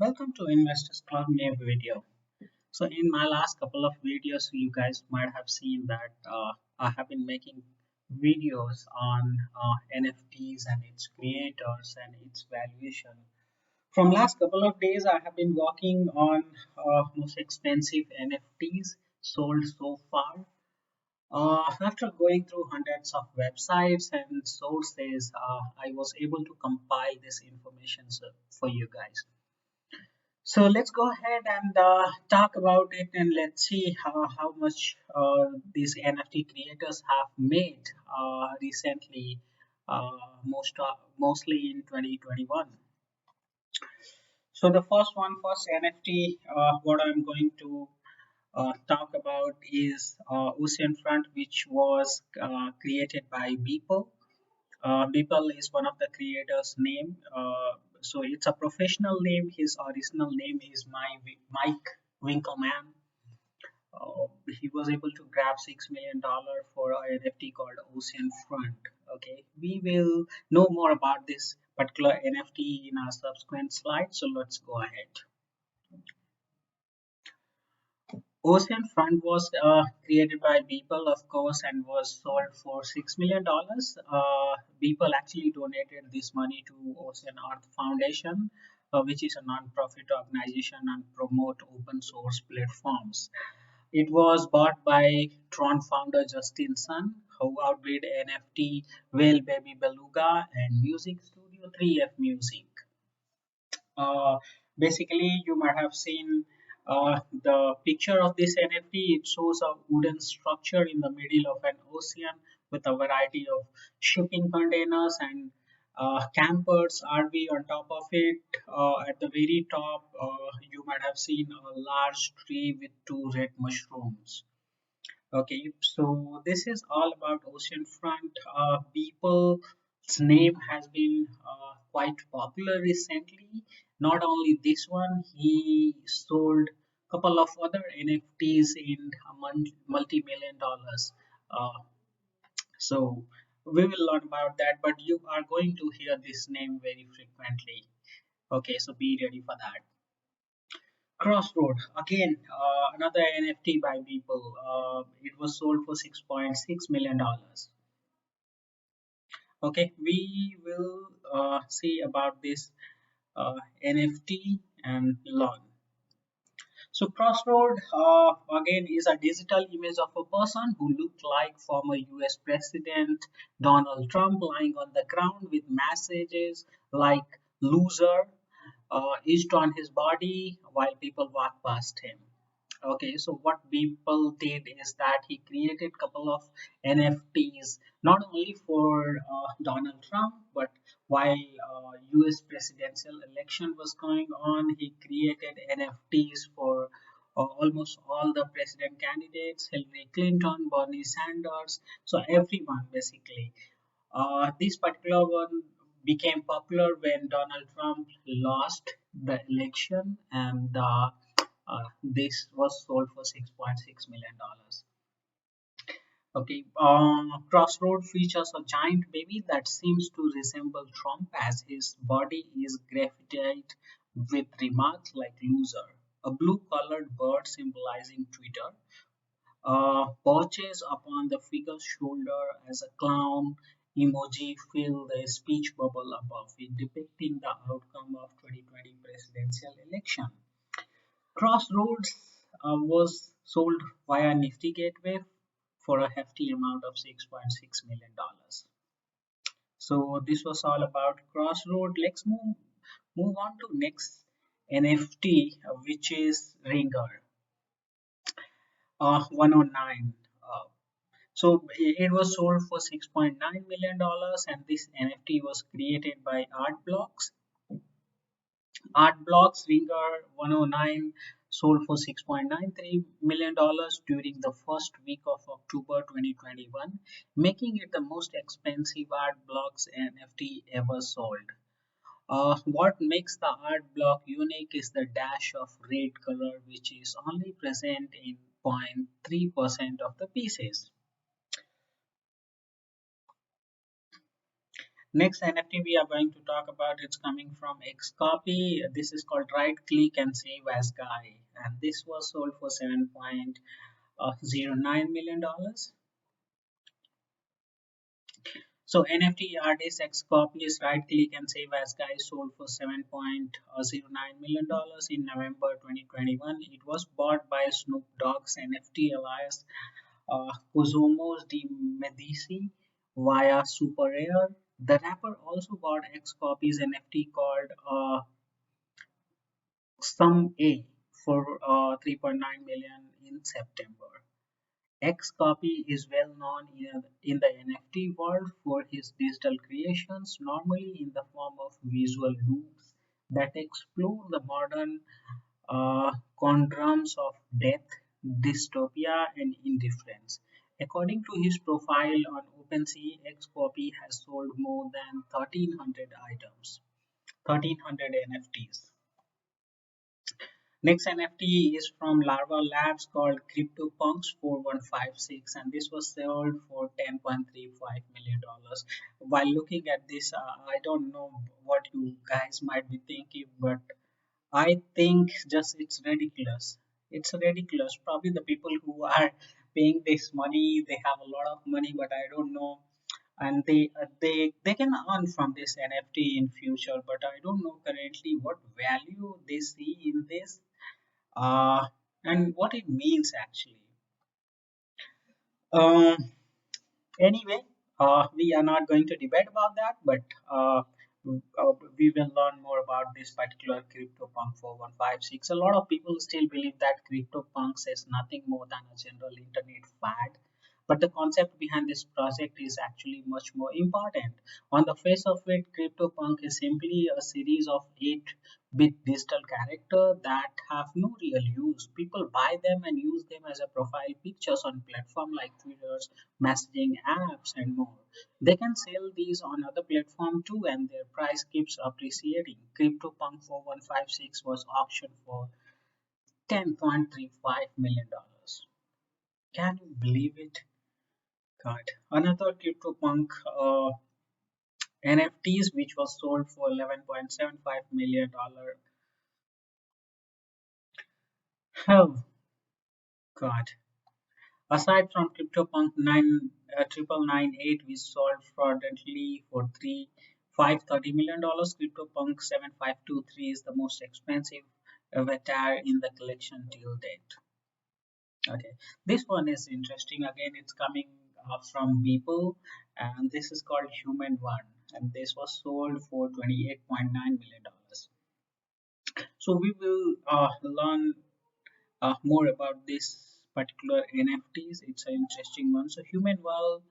Welcome to Investors Club new video. So in my last couple of videos, you guys might have seen that I have been making videos on NFTs and its creators and its valuation. From last couple of days, I have been working on most expensive NFTs sold so far. After going through hundreds of websites and sources, I was able to compile this information for you guys. So let's go ahead and talk about it, and let's see how much these NFT creators have made recently, mostly in 2021. So the first NFT, what I'm going to talk about is Oceanfront, which was created by Beeple. Beeple is one of the creators' name. So it's a professional name. His original name is Mike Winkleman. He was able to grab $6 million for an NFT called Oceanfront. Okay, we will know more about this particular NFT in our subsequent slide. So let's go ahead. Oceanfront was created by Beeple, of course, and was sold for $6 million. Beeple actually donated this money to Ocean Earth Foundation, which is a non-profit organization and promote open source platforms. It was bought by Tron founder Justin Sun, who outbid NFT Whale Baby Beluga and music studio 3F Music. Uh, Basically, you might have seen the picture of this NFT. It shows a wooden structure in the middle of an ocean with a variety of shipping containers and campers, RV on top of it. At the very top, you might have seen a large tree with two red mushrooms. Okay, so this is all about oceanfront. People's name has been quite popular recently. Not only this one, he sold a couple of other NFTs in multi-million dollars. So we will learn about that, but you are going to hear this name very frequently. Okay, so be ready for that. Crossroad again, another NFT by people. It was sold for $6.6 million. Okay, we will see about this NFT and learn. So Crossroad again is a digital image of a person who looked like former US President Donald Trump lying on the ground with messages like loser etched on his body while people walk past him. Okay, so what people did is that he created couple of NFTs not only for Donald Trump, but while US presidential election was going on, he created NFTs for almost all the president candidates, Hillary Clinton, Bernie Sanders, so everyone basically. This particular one became popular when Donald Trump lost the election, and this was sold for $6.6 million. Okay, Crossroad features a giant baby that seems to resemble Trump as his body is graffitied with remarks like loser. A blue colored bird symbolizing Twitter perches upon the figure's shoulder as a clown emoji fill the speech bubble above it, depicting the outcome of 2020 presidential election. Crossroads was sold via Nifty Gateway for a hefty amount of $6.6 million. So this was all about Crossroad. Let's move on to next NFT, which is Ringer 109. So it was sold for $6.9 million, and this NFT was created by Art Blocks. Art Blocks Ringer 109 sold for $6.93 million during the first week of October 2021, making it the most expensive Art Blocks NFT ever sold. What makes the art block unique is the dash of red color, which is only present in 0.3% of the pieces. Next NFT we are going to talk about, it's coming from Xcopy. This is called Right Click and Save as Guy, and this was sold for $7.09 million. So NFT artist Xcopy is Right Click and Save as Guy sold for $7.09 million in November 2021. It was bought by Snoop Dogg's NFT alias Cosmos de Medici via Super Rare. The rapper also bought Xcopy's NFT called Sum A for 3.9 million in September. Xcopy is well known in the NFT world for his digital creations, normally in the form of visual loops that explore the modern conundrums of death, dystopia, and indifference. According to his profile on OpenSea, Xcopy has sold more than 1,300 items, 1,300 NFTs. Next NFT is from Larva Labs called CryptoPunks 4156, and this was sold for $10.35 million. While looking at this, I don't know what you guys might be thinking, but I think just it's ridiculous. It's ridiculous. Probably the people who are paying this money, they have a lot of money, but I don't know. And they can earn from this NFT in future, but I don't know currently what value they see in this, uh, and what it means actually. Um, Anyway, we are not going to debate about that, but we will learn more about this particular CryptoPunk 4156. A lot of people still believe that CryptoPunks is nothing more than a general internet fad, but the concept behind this project is actually much more important. On the face of it, CryptoPunk is simply a series of 8-bit digital characters that have no real use. People buy them and use them as a profile pictures on platforms like Twitter, messaging apps, and more. They can sell these on other platforms too, and their price keeps appreciating. CryptoPunk 4156 was auctioned for $10.35 million. Can you believe it? God. Another CryptoPunk NFTs which was sold for $11.75 million. Oh God. Aside from CryptoPunk 9998, we sold fraudulently for $530 million. CryptoPunk 7523 is the most expensive avatar in the collection till date. Okay, this one is interesting. Again, it's coming from Beeple, and this is called Human One, and this was sold for $28.9 million. So we will learn more about this particular NFTs. It's an interesting one. So Human Well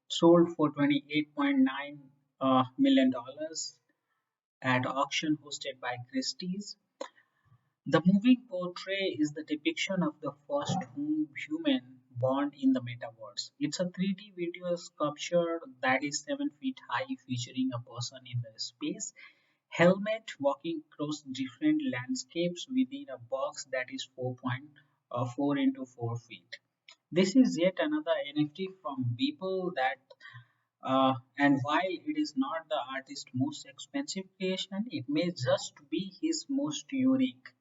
sold for $28.9 million at auction hosted by Christie's. The moving portrait is the depiction of the first human born in the metaverse. It's a 3D video sculpture that is 7 feet high, featuring a person in the space helmet walking across different landscapes within a box that is 4.4 into 4 feet. This is yet another NFT from Beeple that, and while it is not the artist's most expensive creation, it may just be his most unique.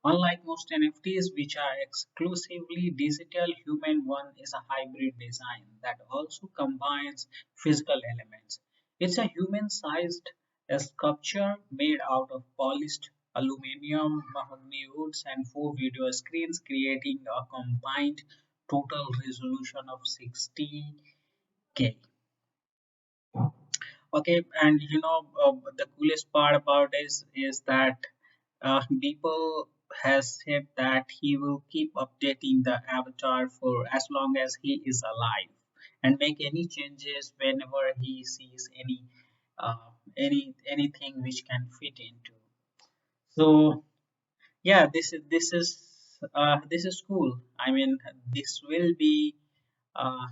Unlike most NFTs, which are exclusively digital, Human One is a hybrid design that also combines physical elements. It's a human-sized sculpture made out of polished aluminum, mahogany woods, and 4 video screens, creating a combined total resolution of 60K. Okay, and the coolest part about this is that people has said that he will keep updating the avatar for as long as he is alive and make any changes whenever he sees anything which can fit into. So yeah, this is cool. I mean, this will be uh,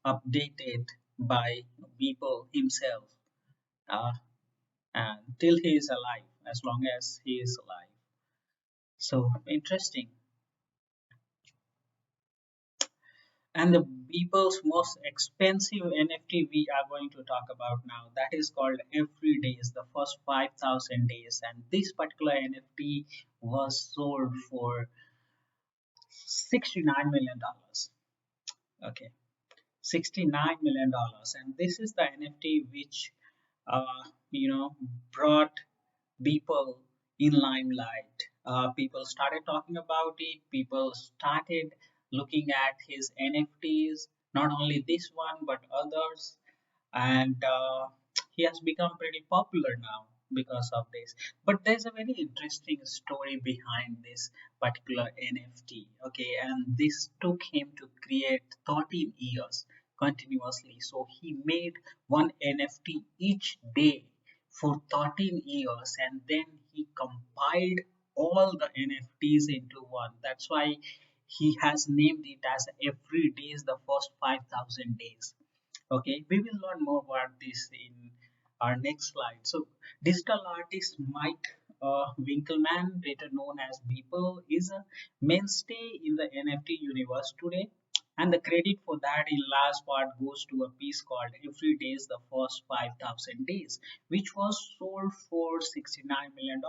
updated by people himself, uh, and till he is alive, as long as he is alive. So interesting. And the people's most expensive NFT we are going to talk about now, that is called Every Days, the first 5,000 days. And this particular NFT was sold for $69 million. Dollars. Okay, $69 million. Dollars. And this is the NFT which, you know, brought people in limelight. People started talking about it. People started looking at his NFTs, not only this one but others, and he has become pretty popular now because of this. But there's a very interesting story behind this particular NFT. Okay, and this took him to create 13 years continuously. So he made one NFT each day for 13 years, and then he compiled all the NFTs into one. That's why he has named it as Every Day is the first 5,000 days. Okay, we will learn more about this in our next slide. So, digital artist Mike Winkelmann, better known as Beeple, is a mainstay in the NFT universe today. And the credit for that in large part goes to a piece called Every Days the First 5,000 Days, which was sold for $69 million.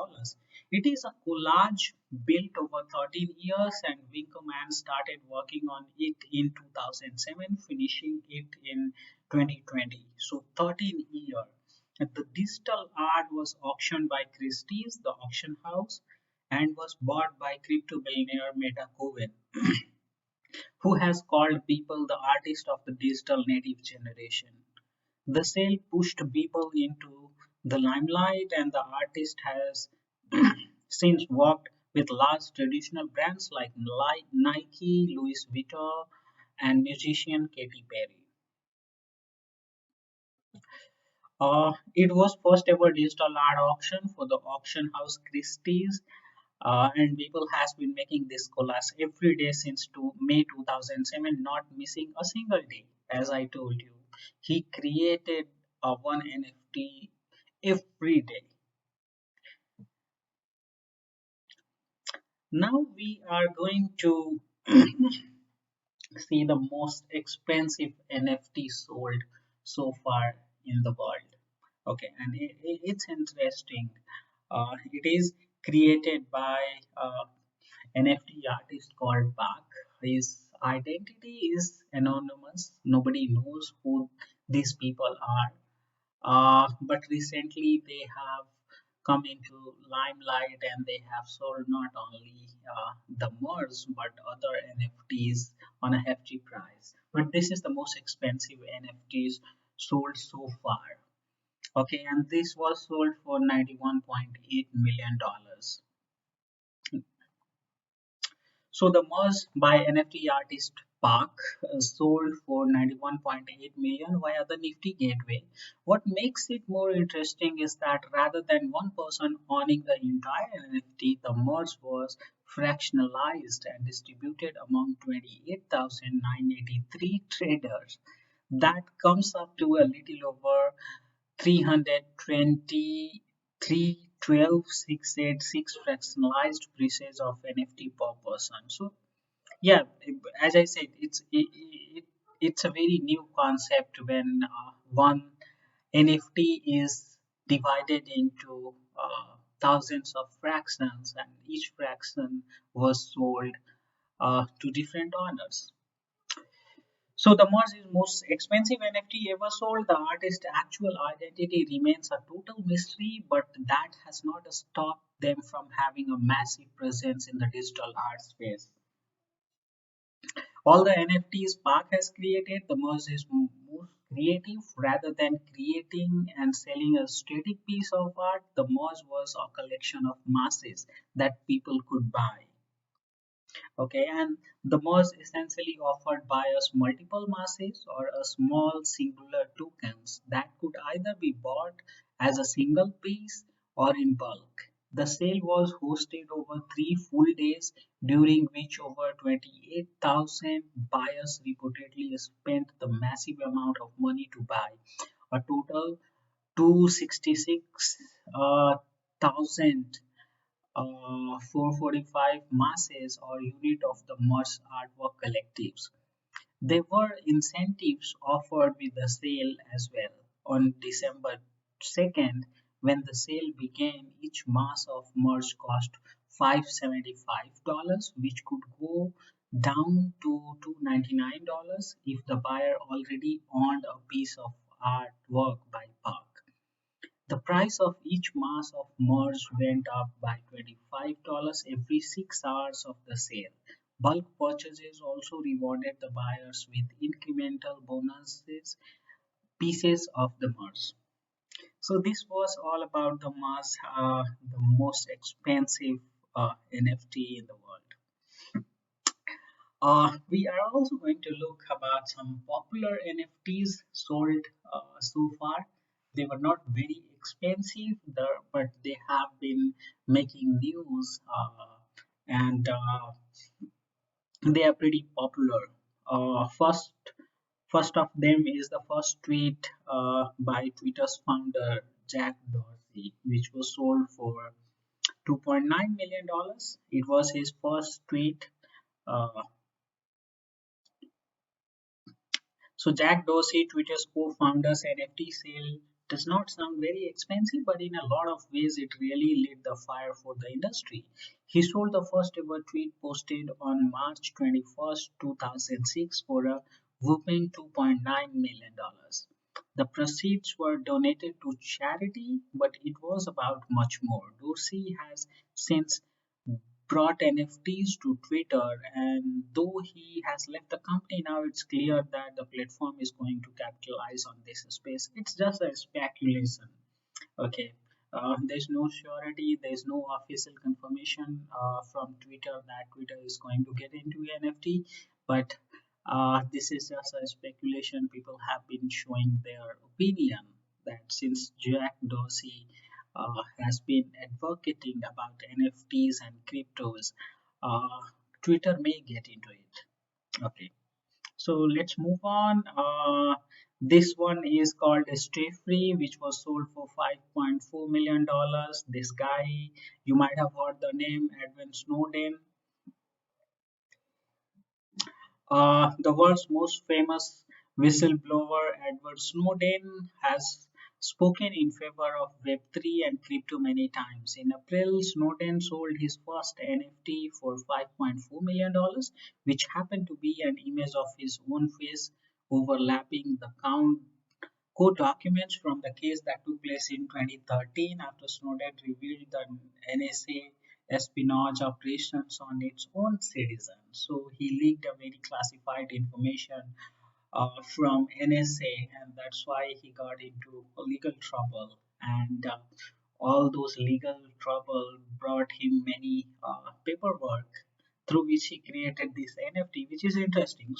It is a collage built over 13 years, and Winkelmann started working on it in 2007, finishing it in 2020. So 13 years. And the digital art was auctioned by Christie's, the auction house, and was bought by crypto billionaire Meta Cohen, who has called people the artist of the digital native generation. The sale pushed people into the limelight, and the artist has since worked with large traditional brands like Nike, Louis Vuitton, and musician Katy Perry. It was first ever digital art auction for the auction house Christie's, and people has been making this collage every day since May 2007, not missing a single day. As I told you, he created one NFT every day. Now we are going to see the most expensive NFT sold so far in the world. Okay, and it's interesting. It is created by NFT artist called Bach. His identity is anonymous. Nobody knows who these people are. But recently they have come into limelight, and they have sold not only the MERS but other NFTs on a hefty price. But this is the most expensive NFTs sold so far. Okay, and this was sold for $91.8 million. So the merge by NFT artist Park sold for 91.8 million via the Nifty Gateway. What makes it more interesting is that rather than one person owning the entire NFT, the merge was fractionalized and distributed among 28,983 traders. That comes up to a little over 323,686 fractionalized pieces of NFT per person. So yeah, as I said, it's a very new concept when one NFT is divided into thousands of fractions, and each fraction was sold to different owners. So the most expensive NFT ever sold. The artist's actual identity remains a total mystery, but that has not stopped them from having a massive presence in the digital art space. All the NFTs Park has created, the merge is most creative. Rather than creating and selling a static piece of art, the merge was a collection of masses that people could buy. Okay, and the merge essentially offered buyers multiple masses or a small singular tokens that could either be bought as a single piece or in bulk. The sale was hosted over 3 full days, during which over 28,000 buyers reportedly spent the massive amount of money to buy a total 266,000 445 masses or unit of the merged artwork collectives. There were incentives offered with the sale as well. On December 2nd, when the sale began, each mass of merch cost $575, which could go down to $299 if the buyer already owned a piece of artwork by Park. The price of each mass of merge went up by $25 every 6 hours of the sale. Bulk purchases also rewarded the buyers with incremental bonuses, pieces of the merge. So this was all about the mass, the most expensive NFT in the world. We are also going to look about some popular NFTs sold so far. They were not very expensive, but they have been making news and they are pretty popular. First of them is the first tweet by Twitter's founder Jack Dorsey, which was sold for $2.9 million. It was his first tweet. Uh, So Jack Dorsey, Twitter's co-founder's NFT sale does not sound very expensive, but in a lot of ways it really lit the fire for the industry. He sold the first ever tweet posted on March 21st, 2006 for a whopping $2.9 million. The proceeds were donated to charity, but it was about much more. Dorsey has since brought NFTs to Twitter, and though he has left the company now, it's clear that the platform is going to capitalize on this space. It's just a speculation. Okay. There's no surety, there's no official confirmation from Twitter that Twitter is going to get into NFT, but this is just a speculation. People have been showing their opinion that since Jack Dorsey has been advocating about NFTs and cryptos, uh, Twitter may get into it. Okay. So let's move on. This one is called Stay Free, which was sold for $5.4 million. This guy, you might have heard the name Edwin Snowden. The world's most famous whistleblower, Edward Snowden, has spoken in favor of Web3 and crypto many times. In April, Snowden sold his first NFT for $5.4 million, which happened to be an image of his own face overlapping the court documents from the case that took place in 2013 after Snowden revealed the NSA espionage operations on its own citizens. So he leaked a very classified information from NSA, and that's why he got into legal trouble. And all those legal trouble brought him many paperwork through which he created this NFT, which is interesting.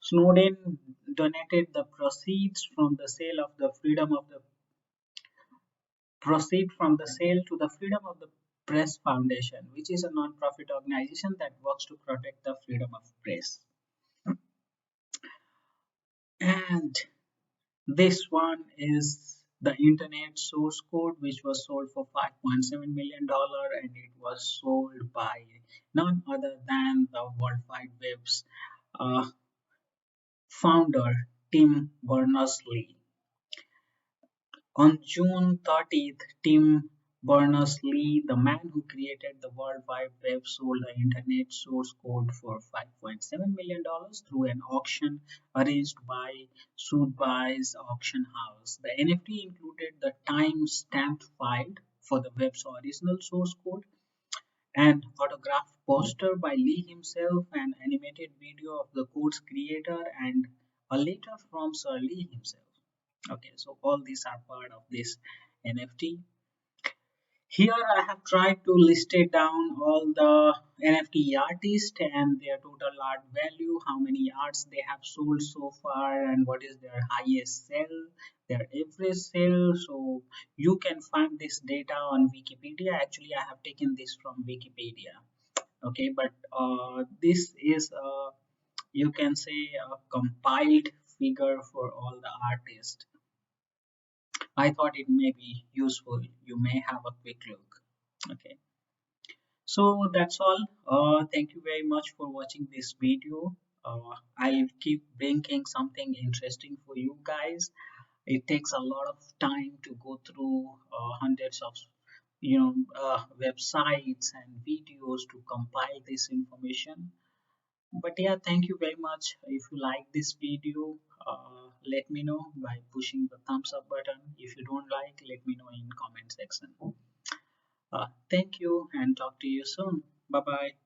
Snowden donated the proceeds from the sale of the freedom of the proceed from the sale to the Freedom of the Press Foundation, which is a non-profit organization that works to protect the freedom of press. And this one is the internet source code, which was sold for $5.7 million, and it was sold by none other than the World Wide Web's uh, founder, Tim Berners-Lee. On June 30th, Tim Berners-Lee, the man who created the World Wide Web, sold the internet source code for $5.7 million through an auction arranged by Sotheby's Auction House. The NFT included the time-stamped file for the web's original source code, an autographed poster by Lee himself, an animated video of the code's creator, and a letter from Sir Lee himself. Okay, so all these are part of this NFT. Here I have tried to list it down all the NFT artists and their total art value, how many arts they have sold so far, and what is their highest sell, their average sell. So you can find this data on Wikipedia. Actually, I have taken this from Wikipedia. Okay, but this is you can say a compiled figure for all the artists. I thought it may be useful. You may have a quick look. Okay. So that's all. Thank you very much for watching this video. I'll keep bringing something interesting for you guys. It takes a lot of time to go through hundreds of websites and videos to compile this information. But yeah, thank you very much. If you like this video, let me know by pushing the thumbs up button. If you don't like, let me know in comment section. Thank you and talk to you soon. Bye bye.